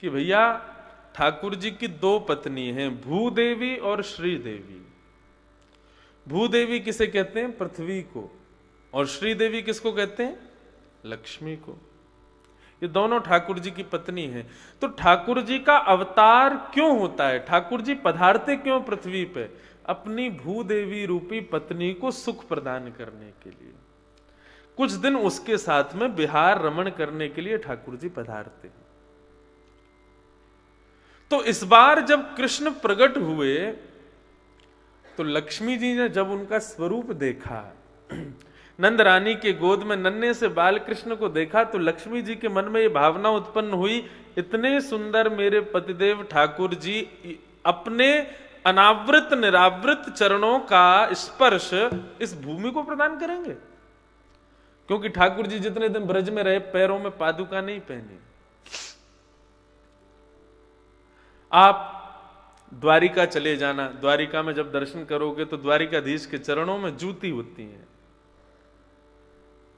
कि भैया ठाकुर जी की दो पत्नी हैं, भूदेवी और श्रीदेवी। भूदेवी किसे कहते हैं? पृथ्वी को। और श्रीदेवी किसको कहते हैं? लक्ष्मी को। ये दोनों ठाकुर जी की पत्नी हैं। तो ठाकुर जी का अवतार क्यों होता है? ठाकुर जी पधारते क्यों पृथ्वी पे? अपनी भूदेवी रूपी पत्नी को सुख प्रदान करने के लिए। कुछ दिन उसके साथ में विहार रमण करने के लिए ठाकुर जी पधारते हैं। तो इस बार जब कृष्ण प्रकट हुए तो लक्ष्मी जी ने जब उनका स्वरूप देखा, नंद रानी के गोद में नन्हे से बाल कृष्ण को देखा, तो लक्ष्मी जी के मन में ये भावना उत्पन्न हुई, इतने सुंदर मेरे पतिदेव ठाकुर जी अपने अनावृत निरावृत चरणों का स्पर्श इस भूमि को प्रदान करेंगे। क्योंकि ठाकुर जी जितने दिन ब्रज में रहे पैरों में पादुका नहीं पहनी। आप द्वारिका चले जाना, द्वारिका में जब दर्शन करोगे तो द्वारिकाधीश के चरणों में जूती होती है।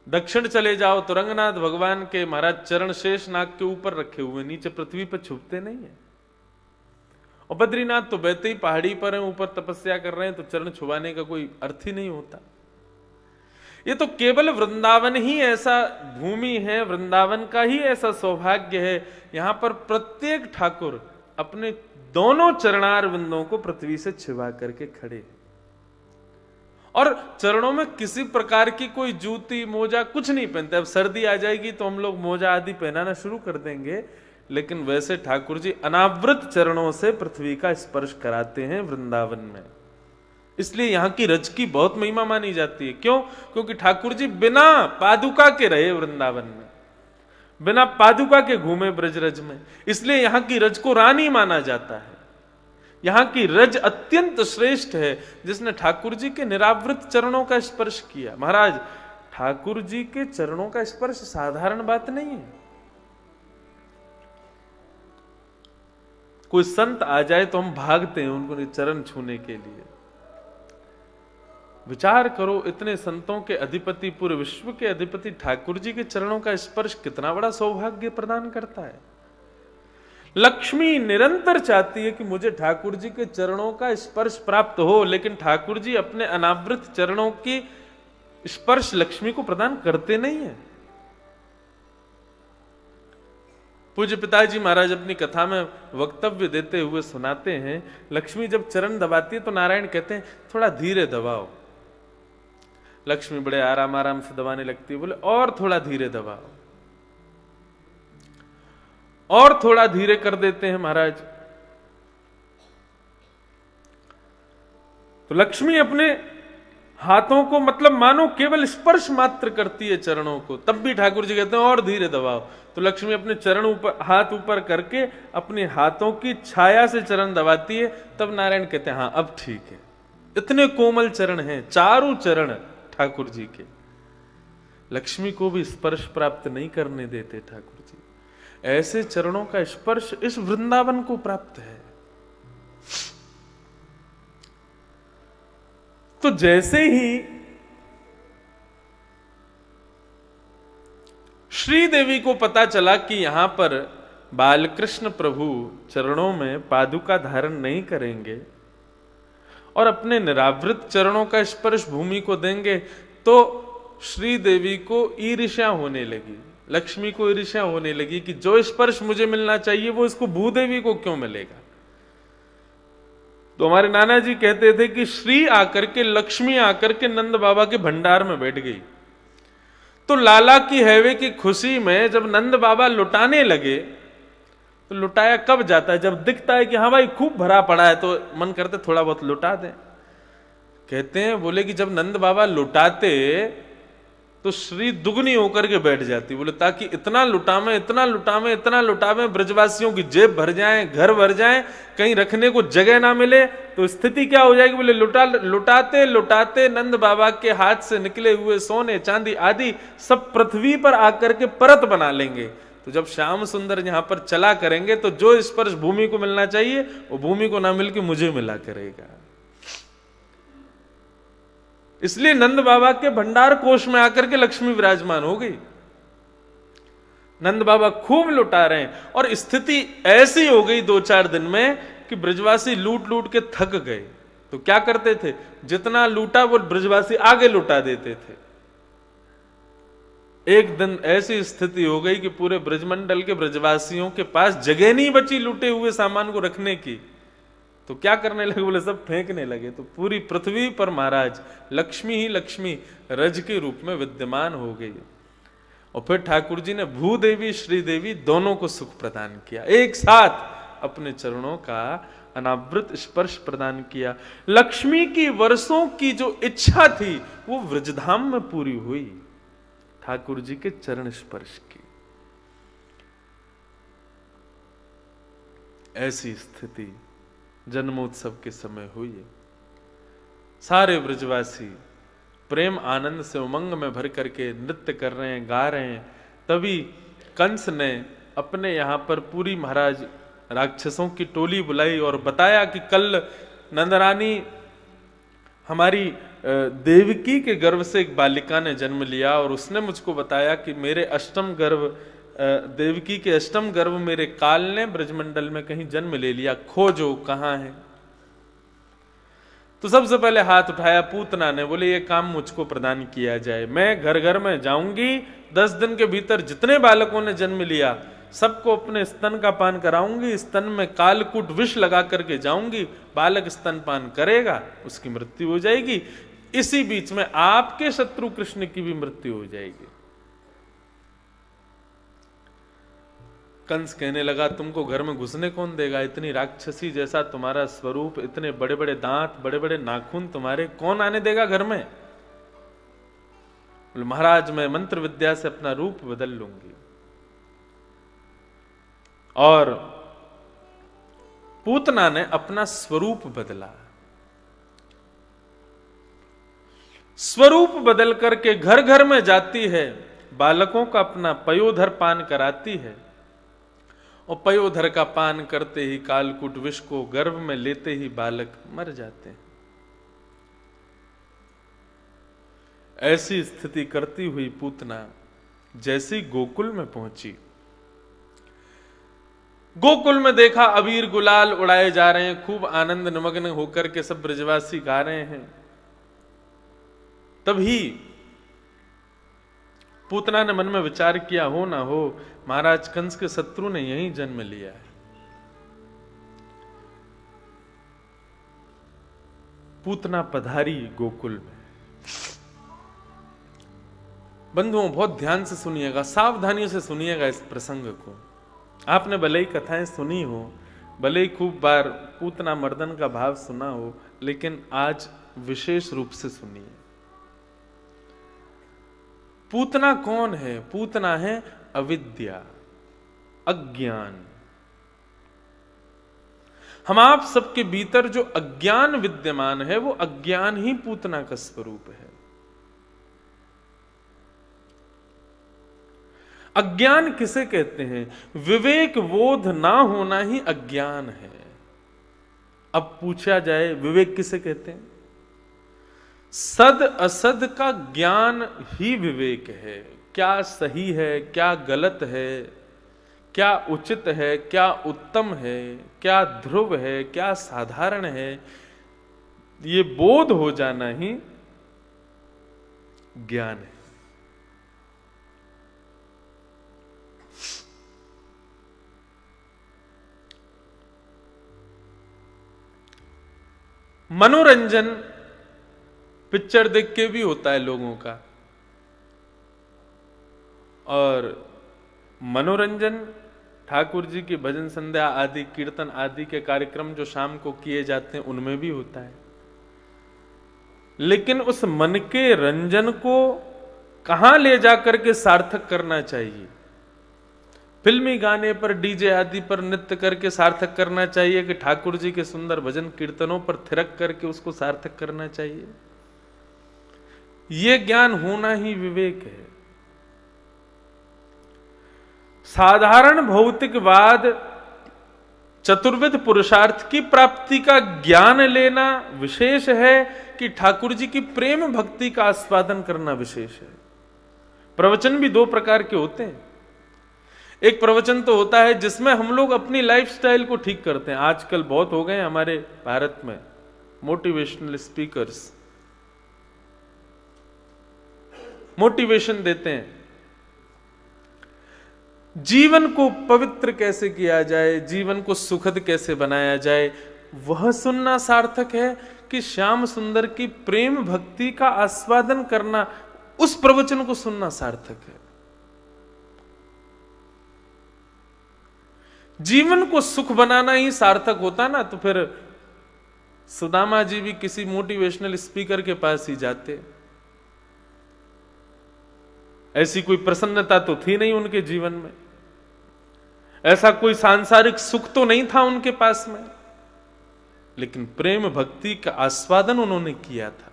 दक्षिण चले जाओ तो रंगनाथ भगवान के महाराज चरण शेष नाग के ऊपर रखे हुए, नीचे पृथ्वी पर छुपते नहीं है। और बद्रीनाथ तो बैठे ही पहाड़ी पर हैं, ऊपर तपस्या कर रहे हैं, तो चरण छुपाने का कोई अर्थ ही नहीं होता। ये तो केवल वृंदावन ही ऐसा भूमि है, वृंदावन का ही ऐसा सौभाग्य है, यहां पर प्रत्येक ठाकुर अपने दोनों चरणार बिंदों को पृथ्वी से छिपा करके खड़े, और चरणों में किसी प्रकार की कोई जूती मोजा कुछ नहीं पहनते। अब सर्दी आ जाएगी तो हम लोग मोजा आदि पहनाना शुरू कर देंगे, लेकिन वैसे ठाकुर जी अनावृत चरणों से पृथ्वी का स्पर्श कराते हैं वृंदावन में। इसलिए यहां की रज की बहुत महिमा मानी जाती है। क्यों? क्योंकि ठाकुर जी बिना पादुका के रहे वृंदावन में, बिना पादुका के घूमे ब्रजरज में, इसलिए यहां की रज को रानी माना जाता है। यहां की रज अत्यंत श्रेष्ठ है, जिसने ठाकुर जी के निरावृत चरणों का स्पर्श किया। महाराज, ठाकुर जी के चरणों का स्पर्श साधारण बात नहीं है। कोई संत आ जाए तो हम भागते हैं उनको चरण छूने के लिए। विचार करो, इतने संतों के अधिपति, पूरे विश्व के अधिपति ठाकुर जी के चरणों का स्पर्श कितना बड़ा सौभाग्य प्रदान करता है। लक्ष्मी निरंतर चाहती है कि मुझे ठाकुर जी के चरणों का स्पर्श प्राप्त हो, लेकिन ठाकुर जी अपने अनावृत चरणों की स्पर्श लक्ष्मी को प्रदान करते नहीं है। पूज्य पिताजी महाराज अपनी कथा में वक्तव्य देते हुए सुनाते हैं, लक्ष्मी जब चरण दबाती है तो नारायण कहते हैं थोड़ा धीरे दबाओ। लक्ष्मी बड़े आराम आराम से दबाने लगती है, बोले और थोड़ा धीरे दबाओ, और थोड़ा धीरे कर देते हैं महाराज। तो लक्ष्मी अपने हाथों को मतलब मानो केवल स्पर्श मात्र करती है चरणों को, तब भी ठाकुर जी कहते हैं और धीरे दबाओ। तो लक्ष्मी अपने चरण ऊपर, हाथ ऊपर करके अपने हाथों की छाया से चरण दबाती है, तब नारायण कहते हैं हाँ अब ठीक है। इतने कोमल चरण हैं, चारों चरण ठाकुर जी के। लक्ष्मी को भी स्पर्श प्राप्त नहीं करने देते ठाकुर जी। ऐसे चरणों का स्पर्श इस वृंदावन को प्राप्त है। तो जैसे ही श्रीदेवी को पता चला कि यहां पर बालकृष्ण प्रभु चरणों में पादुका धारण नहीं करेंगे और अपने निरावृत चरणों का स्पर्श भूमि को देंगे, तो श्रीदेवी को ईर्ष्या होने लगी, लक्ष्मी को ईर्ष्या होने लगी कि जो स्पर्श मुझे मिलना चाहिए वो इसको भूदेवी को क्यों मिलेगा। तो हमारे नाना जी कहते थे कि श्री आकर के, लक्ष्मी आकर के नंद बाबा के भंडार में बैठ गई। तो लाला की हैवे की खुशी में जब नंद बाबा लुटाने लगे, तो लुटाया कब जाता है? जब दिखता है कि हाँ भाई खूब भरा पड़ा है तो मन करते थोड़ा बहुत लुटा दें। कहते हैं, बोले कि जब नंद बाबा लुटाते तो श्री दुगनी होकर के बैठ जाती, बोले ताकि इतना लुटावे, इतना लुटावे, इतना लुटावे, ब्रजवासियों की जेब भर जाए, घर भर जाए, कहीं रखने को जगह ना मिले तो स्थिति क्या हो जाएगी। बोले लुटाते लुटाते नंद बाबा के हाथ से निकले हुए सोने चांदी आदि सब पृथ्वी पर आकर के परत बना लेंगे। तो जब श्याम सुंदर यहां पर चला करेंगे तो जो स्पर्श भूमि को मिलना चाहिए वो भूमि को ना मिलकर मुझे मिला करेगा। इसलिए नंद बाबा के भंडार कोष में आकर के लक्ष्मी विराजमान हो गई। नंद बाबा खूब लुटा रहे हैं और स्थिति ऐसी हो गई 2-4 दिन में कि ब्रजवासी लूट लूट के थक गए। तो क्या करते थे, जितना लूटा वो ब्रजवासी आगे लुटा देते थे। एक दिन ऐसी स्थिति हो गई कि पूरे ब्रजमंडल के ब्रजवासियों के पास जगह नहीं बची लूटे हुए सामान को रखने की। तो क्या करने लगे, बोले सब फेंकने लगे। तो पूरी पृथ्वी पर महाराज लक्ष्मी ही लक्ष्मी रज के रूप में विद्यमान हो गई। और फिर ठाकुर जी ने भूदेवी श्रीदेवी दोनों को सुख प्रदान किया, एक साथ अपने चरणों का अनावृत स्पर्श प्रदान किया। लक्ष्मी की वर्षों की जो इच्छा थी वो व्रजधाम में पूरी हुई, ठाकुर जी के चरण स्पर्श की। ऐसी स्थिति जन्मोत्सव के समय हुई है। सारे ब्रजवासी प्रेम आनंद से उमंग में भर करके नृत्य कर रहे हैं, गा रहे हैं। तभी कंस ने अपने यहां पर पूरी महाराज राक्षसों की टोली बुलाई और बताया कि कल नंदरानी हमारी देवकी के गर्भ से एक बालिका ने जन्म लिया और उसने मुझको बताया कि मेरे अष्टम गर्भ देवकी के अष्टम गर्भ मेरे काल ने ब्रजमंडल में कहीं जन्म ले लिया, खोजो कहां है। तो सबसे पहले हाथ उठाया पूतना ने, बोले ये काम मुझको प्रदान किया जाए। मैं घर घर में जाऊंगी, 10 दिन के भीतर जितने बालकों ने जन्म लिया सबको अपने स्तन का पान कराऊंगी, स्तन में कालकूट विष लगा करके जाऊंगी, बालक स्तन पान करेगा, उसकी मृत्यु हो जाएगी। इसी बीच में आपके शत्रु कृष्ण की भी मृत्यु हो जाएगी। कंस कहने लगा तुमको घर में घुसने कौन देगा, इतनी राक्षसी जैसा तुम्हारा स्वरूप, इतने बड़े बड़े दांत, बड़े बड़े नाखून तुम्हारे, कौन आने देगा घर में। महाराज मैं मंत्र विद्या से अपना रूप बदल लूंगी। और पूतना ने अपना स्वरूप बदला, स्वरूप बदल करके घर घर में जाती है, बालकों का अपना पयोधर पान कराती है और पयोधर का पान करते ही कालकूट विष को गर्भ में लेते ही बालक मर जाते हैं। ऐसी स्थिति करती हुई पूतना जैसी गोकुल में पहुंची, गोकुल में देखा अबीर गुलाल उड़ाए जा रहे हैं, खूब आनंद निमग्न होकर के सब ब्रजवासी गा रहे हैं। तभी पूतना ने मन में विचार किया, हो ना हो महाराज कंस के शत्रु ने यहीं जन्म लिया है। पूतना पधारी गोकुल में। बंधुओं बहुत ध्यान से सुनिएगा, सावधानियों से सुनिएगा इस प्रसंग को। आपने भले ही कथाएं सुनी हो, भले ही खूब बार पूतना मर्दन का भाव सुना हो, लेकिन आज विशेष रूप से सुनिए। पूतना कौन है? पूतना है अविद्या, अज्ञान। हम आप सबके भीतर जो अज्ञान विद्यमान है वो अज्ञान ही पूतना का स्वरूप है। अज्ञान किसे कहते हैं? विवेक बोध ना होना ही अज्ञान है। अब पूछा जाए विवेक किसे कहते हैं? सद असद का ज्ञान ही विवेक है। क्या सही है, क्या गलत है, क्या उचित है, क्या उत्तम है, क्या ध्रुव है, क्या साधारण है, ये बोध हो जाना ही ज्ञान है। मनोरंजन पिक्चर देख के भी होता है लोगों का, और मनोरंजन ठाकुर जी की भजन संध्या आदि कीर्तन आदि के कार्यक्रम जो शाम को किए जाते हैं उनमें भी होता है। लेकिन उस मन के रंजन को कहां ले जाकर के सार्थक करना चाहिए? फिल्मी गाने पर, डीजे आदि पर नृत्य करके सार्थक करना चाहिए कि ठाकुर जी के सुंदर भजन कीर्तनों पर थिरक करके उसको सार्थक करना चाहिए? यह ज्ञान होना ही विवेक है। साधारण भौतिकवाद, चतुर्विध पुरुषार्थ की प्राप्ति का ज्ञान लेना विशेष है कि ठाकुर जी की प्रेम भक्ति का आस्वादन करना विशेष है। प्रवचन भी दो प्रकार के होते हैं। एक प्रवचन तो होता है जिसमें हम लोग अपनी लाइफस्टाइल को ठीक करते हैं। आजकल बहुत हो गए हैं हमारे भारत में मोटिवेशनल स्पीकर्स, मोटिवेशन देते हैं, जीवन को पवित्र कैसे किया जाए, जीवन को सुखद कैसे बनाया जाए। वह सुनना सार्थक है कि श्याम सुंदर की प्रेम भक्ति का आस्वादन करना, उस प्रवचन को सुनना सार्थक है। जीवन को सुख बनाना ही सार्थक होता ना तो फिर सुदामा जी भी किसी मोटिवेशनल स्पीकर के पास ही जाते। ऐसी कोई प्रसन्नता तो थी नहीं उनके जीवन में, ऐसा कोई सांसारिक सुख तो नहीं था उनके पास में, लेकिन प्रेम भक्ति का आस्वादन उन्होंने किया था।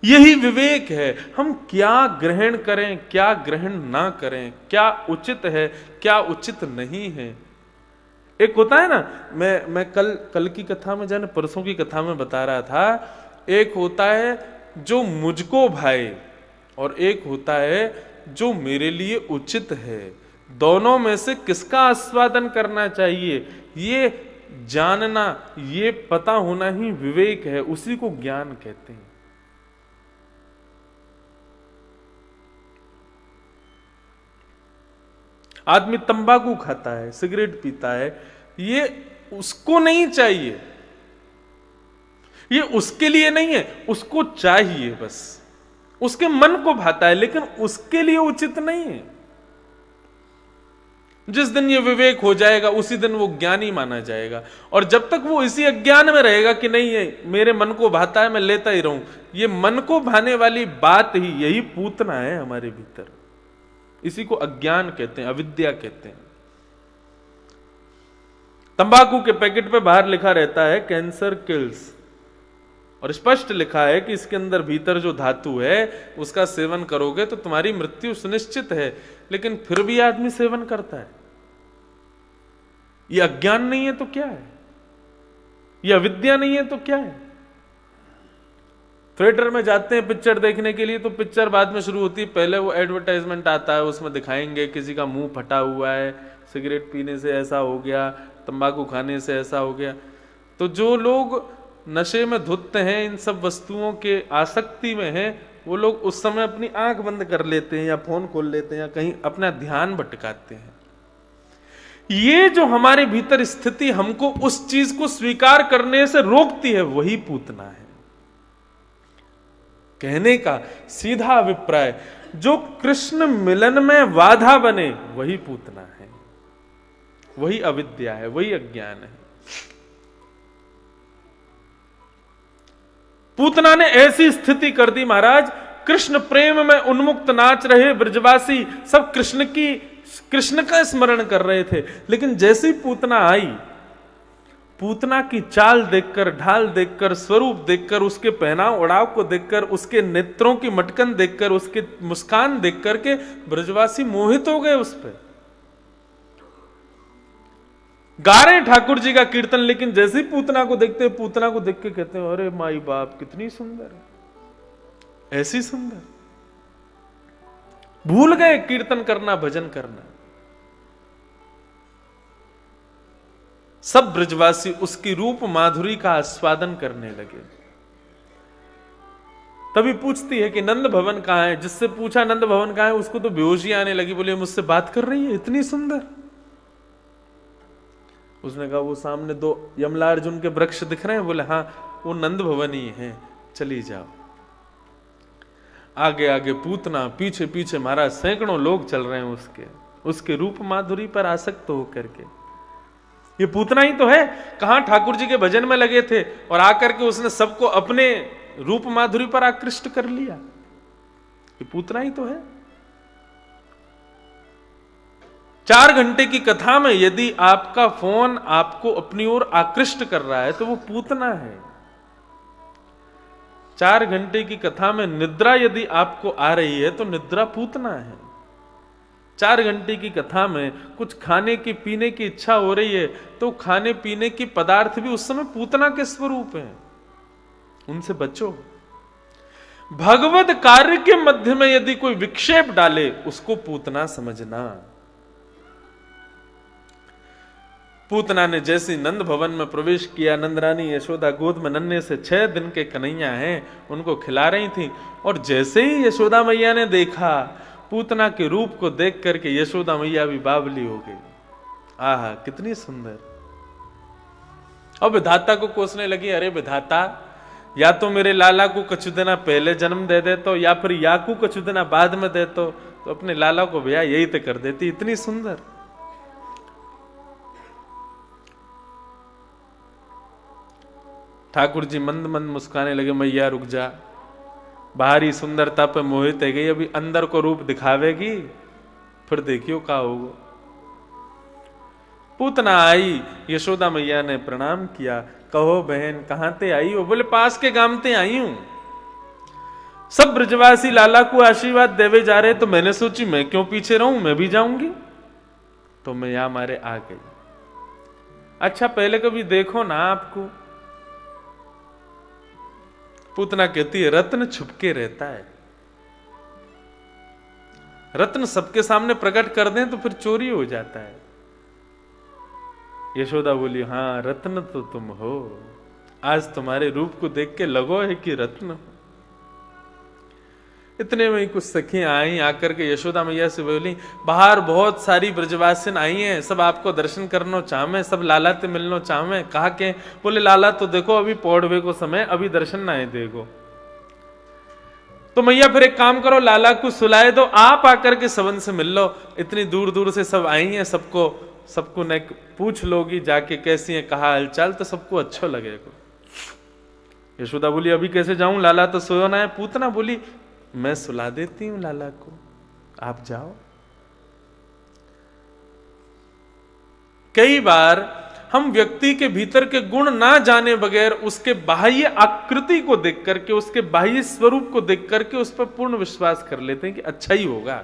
यही विवेक है, हम क्या ग्रहण करें, क्या ग्रहण ना करें, क्या उचित है, क्या उचित नहीं है। एक होता है ना, मैं कल की कथा में, जाने परसों की कथा में बता रहा था, एक होता है जो मुझको भाए और एक होता है जो मेरे लिए उचित है। दोनों में से किसका आस्वादन करना चाहिए, ये जानना, ये पता होना ही विवेक है, उसी को ज्ञान कहते हैं। आदमी तंबाकू खाता है, सिगरेट पीता है, ये उसको नहीं चाहिए, ये उसके लिए नहीं है, उसको चाहिए, बस उसके मन को भाता है, लेकिन उसके लिए उचित नहीं है। जिस दिन ये विवेक हो जाएगा उसी दिन वो ज्ञानी माना जाएगा। और जब तक वो इसी अज्ञान में रहेगा कि नहीं है मेरे मन को भाता है, मैं लेता ही रहूं, ये मन को भाने वाली बात ही, यही पूतना है हमारे भीतर। इसी को अज्ञान कहते हैं, अविद्या कहते हैं। तंबाकू के पैकेट पे बाहर लिखा रहता है कैंसर किल्स, और स्पष्ट लिखा है कि इसके अंदर भीतर जो धातु है उसका सेवन करोगे तो तुम्हारी मृत्यु सुनिश्चित है, लेकिन फिर भी आदमी सेवन करता है। ये अज्ञान नहीं है तो क्या है, ये अविद्या नहीं है तो क्या है। थिएटर में जाते हैं पिक्चर देखने के लिए, तो पिक्चर बाद में शुरू होती है, पहले वो एडवर्टाइजमेंट आता है, उसमें दिखाएंगे किसी का मुंह फटा हुआ है, सिगरेट पीने से ऐसा हो गया, तंबाकू खाने से ऐसा हो गया। तो जो लोग नशे में धुत हैं, इन सब वस्तुओं के आसक्ति में हैं, वो लोग उस समय अपनी आंख बंद कर लेते हैं या फोन खोल लेते हैं या कहीं अपना ध्यान भटकाते हैं। ये जो हमारे भीतर स्थिति हमको उस चीज को स्वीकार करने से रोकती है, वही पूतना है। कहने का सीधा अभिप्राय, जो कृष्ण मिलन में बाधा बने वही पूतना है, वही अविद्या है, वही अज्ञान है। पूतना ने ऐसी स्थिति कर दी महाराज, कृष्ण प्रेम में उन्मुक्त नाच रहे ब्रजवासी सब कृष्ण का स्मरण कर रहे थे, लेकिन जैसी पूतना आई, पूतना की चाल देखकर, ढाल देखकर, स्वरूप देखकर, उसके पहनाव उड़ाव को देखकर, उसके नेत्रों की मटकन देखकर, उसके मुस्कान देखकर के ब्रजवासी मोहित हो गए उस पर। गा रहे ठाकुर जी का कीर्तन, लेकिन जैसे ही पूतना को देखते हैं, पूतना को देख के कहते हैं अरे माई बाप कितनी सुंदर है, ऐसी सुंदर। भूल गए कीर्तन करना, भजन करना। सब ब्रजवासी उसकी रूप माधुरी का आस्वादन करने लगे। तभी पूछती है कि नंद भवन कहां है। जिससे पूछा नंद भवन कहां है, उसको तो बेहोशी आने लगी, बोले मुझसे बात कर रही है इतनी सुंदर। उसने कहा वो सामने दो यमला अर्जुन के वृक्ष दिख रहे हैं, बोले हाँ वो नंद भवन ही है, चली जाओ। आगे आगे पूतना, पीछे पीछे महाराज सैकड़ों लोग चल रहे हैं उसके रूप माधुरी पर आसक्त होकर के। ये पूतना ही तो है, कहां ठाकुर जी के भजन में लगे थे और आकर के उसने सबको अपने रूप माधुरी पर आकृष्ट कर लिया। ये पूतना ही तो है। 4 घंटे की कथा में यदि आपका फोन आपको अपनी ओर आकृष्ट कर रहा है तो वो पूतना है। 4 घंटे की कथा में निद्रा यदि आपको आ रही है तो निद्रा पूतना है। 4 घंटे की कथा में कुछ खाने की पीने की इच्छा हो रही है तो खाने पीने की पदार्थ भी उस समय पूतना के स्वरूप हैं, उनसे बचो। भगवत कार्य के मध्य में यदि कोई विक्षेप डाले उसको पूतना समझना। पूतना ने जैसी नंद भवन में प्रवेश किया, नंदरानी यशोदा गोद में नन्हे से 6 दिन के कन्हैया हैं उनको खिला रही थी, और जैसे ही यशोदा मैया ने देखा पूतना के रूप को देख करके यशोदा मैया भी बावली हो गई। आहा कितनी सुंदर। और विधाता को कोसने लगी, अरे विधाता या तो मेरे लाला को कछु दिना पहले जन्म दे दे तो, या फिर याकू कछु दिना बाद में दे तो अपने लाला को भैया यही तो कर देती, इतनी सुंदर। ठाकुर जी मंद मंद मुस्काने लगे, मैया रुक जा, बाहरी सुंदरता पे मोहित है गई, अभी अंदर को रूप दिखावेगी फिर देखियो क्या होगा। पूतना आई, यशोदा मैया ने प्रणाम किया, कहो बहन कहां ते आई हो? बोले पास के गांव ते आई हूं, सब ब्रजवासी लाला को आशीर्वाद देवे जा रहे, तो मैंने सोची मैं क्यों पीछे रहूं, मैं भी जाऊंगी, तो मैं यहां मारे आ गई। अच्छा पहले कभी देखो ना आपको। पूतना कहती है रत्न छुपके रहता है, रत्न सबके सामने प्रकट कर दें तो फिर चोरी हो जाता है। यशोदा बोली हाँ रत्न तो तुम हो, आज तुम्हारे रूप को देख के लगो है कि रत्न हो। इतने में ही कुछ सखियां आई, आकर के यशोदा मैया से बोली बाहर बहुत सारी ब्रजवासिन आई हैं, सब आपको दर्शन करना चाहे, सब लाला ते मिलना चाहे। कहा के? बोले लाला तो देखो अभी पौड़वे को समय, अभी दर्शन ना है देखो। तो मैया फिर एक काम करो, लाला को सुलाए दो, आप आकर के सबन से मिल लो, इतनी दूर दूर से सब आई हैं, सबको न पूछ लोगी जाके कैसी है, कहा हालचाल, तो सबको अच्छा लगेगा। यशोदा बोली अभी कैसे जाऊं, लाला तो सोया ना है। पूतना बोली मैं सुला देती हूं लाला को, आप जाओ। कई बार हम व्यक्ति के भीतर के गुण ना जाने बगैर उसके बाह्य आकृति को देख करके, उसके बाह्य स्वरूप को देख करके उस पर पूर्ण विश्वास कर लेते हैं कि अच्छा ही होगा,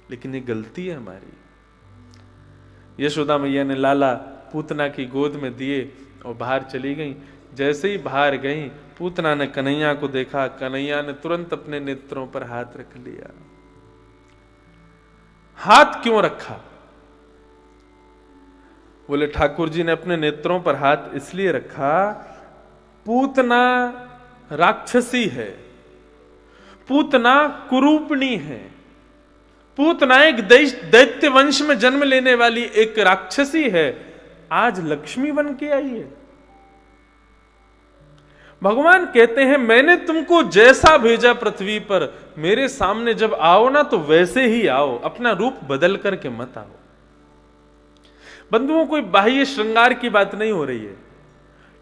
लेकिन ये गलती है हमारी। यशोदा मैया ने लाला पूतना की गोद में दिए और बाहर चली गई। जैसे ही बाहर गई पूतना ने कन्हैया को देखा, कन्हैया ने तुरंत अपने नेत्रों पर हाथ रख लिया। हाथ क्यों रखा? बोले ठाकुर जी ने अपने नेत्रों पर हाथ इसलिए रखा, पूतना राक्षसी है, पूतना कुरूपणी है, पूतना एक दैत्य वंश में जन्म लेने वाली एक राक्षसी है, आज लक्ष्मी बन के आई है। भगवान कहते हैं मैंने तुमको जैसा भेजा पृथ्वी पर, मेरे सामने जब आओ ना तो वैसे ही आओ, अपना रूप बदल करके मत आओ। बंधुओं कोई बाह्य श्रृंगार की बात नहीं हो रही है।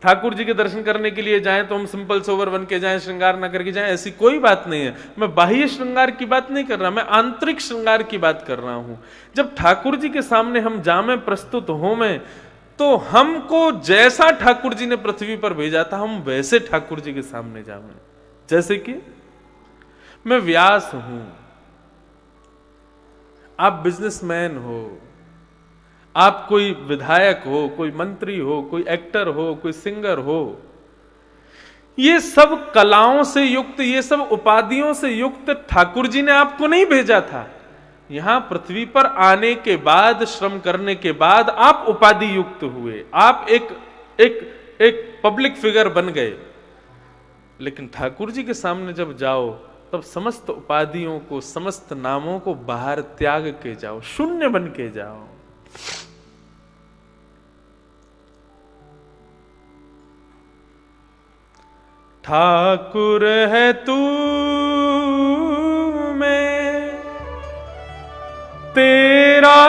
ठाकुर जी के दर्शन करने के लिए जाएं तो हम सिंपल सोवर बन के जाएं, श्रृंगार ना करके जाएं, ऐसी कोई बात नहीं है। मैं बाह्य श्रृंगार की बात नहीं कर रहा, मैं आंतरिक श्रृंगार की बात कर रहा हूं। जब ठाकुर जी के सामने हम जामे प्रस्तुत हो में, तो हमको जैसा ठाकुर जी ने पृथ्वी पर भेजा था हम वैसे ठाकुर जी के सामने जावे। जैसे कि मैं व्यास हूं, आप बिजनेसमैन हो, आप कोई विधायक हो, कोई मंत्री हो, कोई एक्टर हो, कोई सिंगर हो, ये सब कलाओं से युक्त, ये सब उपाधियों से युक्त ठाकुर जी ने आपको नहीं भेजा था। यहां पृथ्वी पर आने के बाद, श्रम करने के बाद आप उपाधि युक्त हुए, आप एक पब्लिक फिगर बन गए। लेकिन ठाकुर जी के सामने जब जाओ तब समस्त उपाधियों को, समस्त नामों को बाहर त्याग के जाओ, शून्य बन के जाओ। ठाकुर है तू मैं तेरा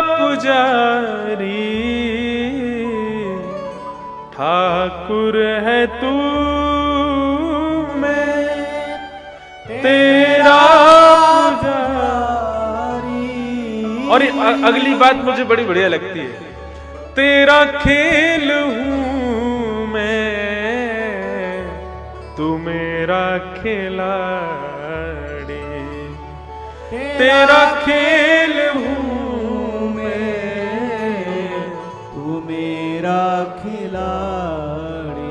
पुजारी, ठाकुर है तू मैं तेरा पुजारी। और अगली बात मुझे बड़ी बढ़िया लगती है, तेरा खेल हूं मैं, तू मेरा खिलाड़ी, तेरा खेल हूं मैं, तू मेरा खिलाड़ी।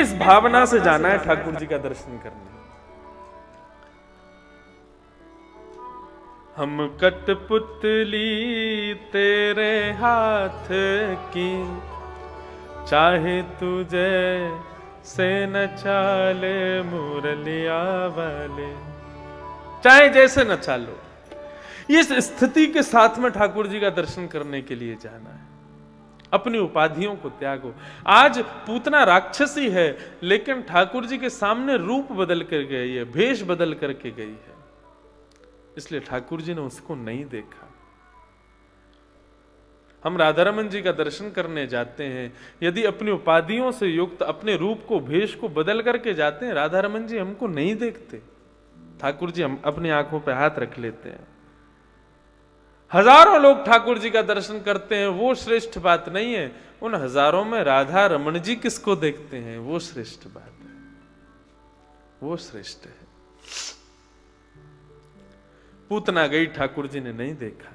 इस भावना से जाना है ठाकुर जी का दर्शन करने। हम कठपुतली तेरे हाथ की, चाहे तुझे से न चाले मुरलिया वाले, चाहे जैसे न चालो। इस स्थिति के साथ में ठाकुर जी का दर्शन करने के लिए जाना है। अपनी उपाधियों को त्यागो। आज पूतना राक्षसी है, लेकिन ठाकुर जी के सामने रूप बदल कर गई है, भेष बदल करके गई है, इसलिए ठाकुर जी ने उसको नहीं देखा। हम राधा रमन जी का दर्शन करने जाते हैं, यदि अपनी उपाधियों से युक्त अपने रूप को, भेष को बदल करके जाते हैं, राधा रमन जी हमको नहीं देखते। ठाकुर जी हम अपनी आंखों पे हाथ रख लेते हैं। हजारों लोग ठाकुर जी का दर्शन करते हैं, वो श्रेष्ठ बात नहीं है। उन हजारों में राधा रमन जी किसको देखते हैं, वो श्रेष्ठ बात है, वो श्रेष्ठ है। पूतना गई, ठाकुर जी ने नहीं देखा।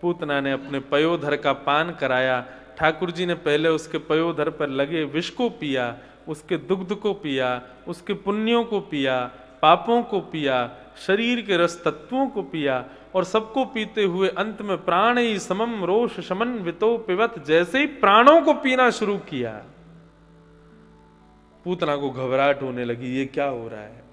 पूतना ने अपने पयोधर का पान कराया। ठाकुर जी ने पहले उसके पयोधर पर लगे विष को पिया, उसके दुग्ध को पिया, उसके पुण्यों को पिया, पापों को पिया, शरीर के रस तत्वों को पिया, और सबको पीते हुए अंत में प्राण ही समम रोष शमन वितो पिबत, जैसे ही प्राणों को पीना शुरू किया, पूतना को घबराहट होने लगी, ये क्या हो रहा है।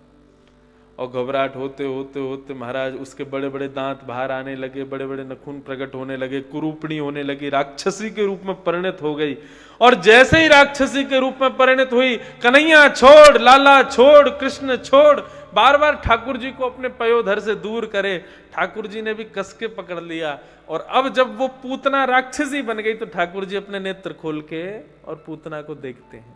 और घबराहट होते होते होते महाराज उसके बड़े बड़े दांत बाहर आने लगे, बड़े बड़े नखून प्रकट होने लगे, कुरूपणी होने लगी, राक्षसी के रूप में परिणत हो गई। और जैसे ही राक्षसी के रूप में परिणत हुई, कन्हैया छोड़, लाला छोड़, कृष्ण छोड़, बार बार ठाकुर जी को अपने पयोधर से दूर करे। ठाकुर जी ने भी कस के पकड़ लिया। और अब जब वो पूतना राक्षसी बन गई, तो ठाकुर जी अपने नेत्र खोल के और पूतना को देखते हैं।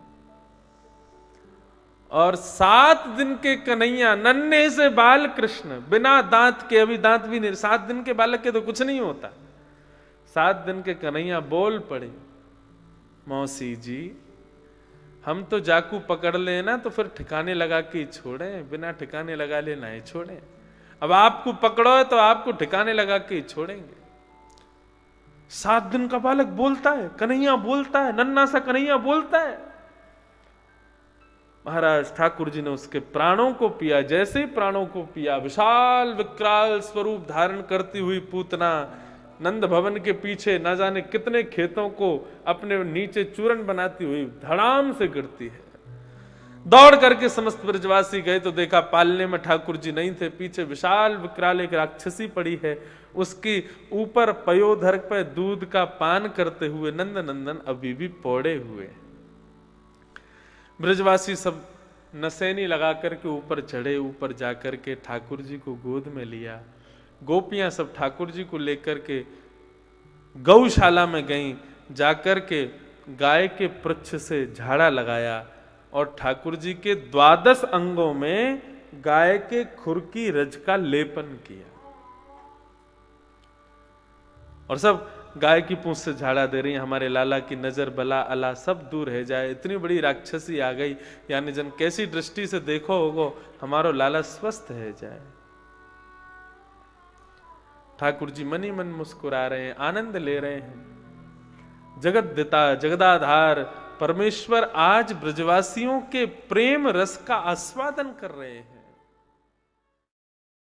और 7 दिन के कन्हैया, नन्हे से बाल कृष्ण, बिना दांत के, अभी दांत भी नहीं, 7 दिन के बालक के तो कुछ नहीं होता, 7 दिन के कन्हैया बोल पड़े, मौसी जी हम तो जाकू पकड़ लेना तो फिर ठिकाने लगा के छोड़ें, बिना ठिकाने लगा लेना ही छोड़ें। अब आपको पकड़ो है तो आपको ठिकाने लगा के छोड़ेंगे। 7 दिन का बालक बोलता है, कन्हैया बोलता है, नन्ना सा कन्हैया बोलता है। महाराज ठाकुर जी ने उसके प्राणों को पिया। जैसे ही प्राणों को पिया, विशाल विकराल स्वरूप धारण करती हुई पूतना नंद भवन के पीछे न जाने कितने खेतों को अपने नीचे चूर्ण बनाती हुई धड़ाम से गिरती है। दौड़ करके समस्त ब्रजवासी गए तो देखा पालने में ठाकुर जी नहीं थे, पीछे विशाल विकराल एक राक्षसी पड़ी है, उसकी ऊपर पयोधर पर दूध का पान करते हुए नंद नंदन अभी भी पौड़े हुए। ब्रजवासी सब नसैनी लगा करके ऊपर चढ़े, ऊपर जाकर के ठाकुर जी को गोद में लिया। गोपियां सब ठाकुर जी को लेकर के गौशाला में गईं, जाकर के गाय के पृच्छ से झाड़ा लगाया और ठाकुर जी के 12 अंगों में गाय के खुर की रज का लेपन किया। और सब गाय की पूंछ से झाड़ा दे रही, हमारे लाला की नजर बला अला सब दूर है जाए। इतनी बड़ी राक्षसी आ गई, यानी जन कैसी दृष्टि से देखो होगो, हमारो लाला स्वस्थ है जाए। ठाकुर जी मन ही मन मुस्कुरा रहे हैं, आनंद ले रहे हैं। जगत दिता जगदाधार परमेश्वर आज ब्रजवासियों के प्रेम रस का आस्वादन कर रहे हैं।